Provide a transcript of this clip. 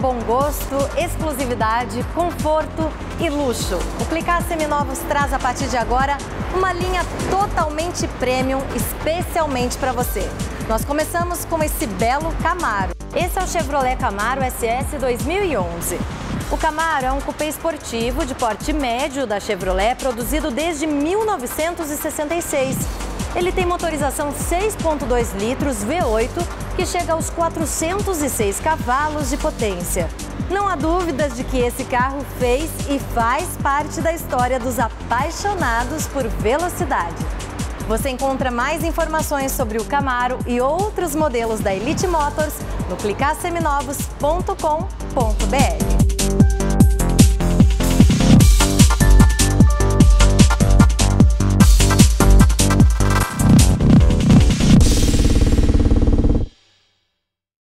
bom gosto, exclusividade, conforto e luxo. O Clicar Seminovos traz a partir de agora uma linha totalmente premium, especialmente para você. Nós começamos com esse belo Camaro. Esse é o Chevrolet Camaro SS 2011. O Camaro é um cupê esportivo de porte médio da Chevrolet, produzido desde 1966. Ele tem motorização 6.2 litros V8, que chega aos 406 cavalos de potência. Não há dúvidas de que esse carro fez e faz parte da história dos apaixonados por velocidade. Você encontra mais informações sobre o Camaro e outros modelos da Elite Motors no clicarseminovos.com.br.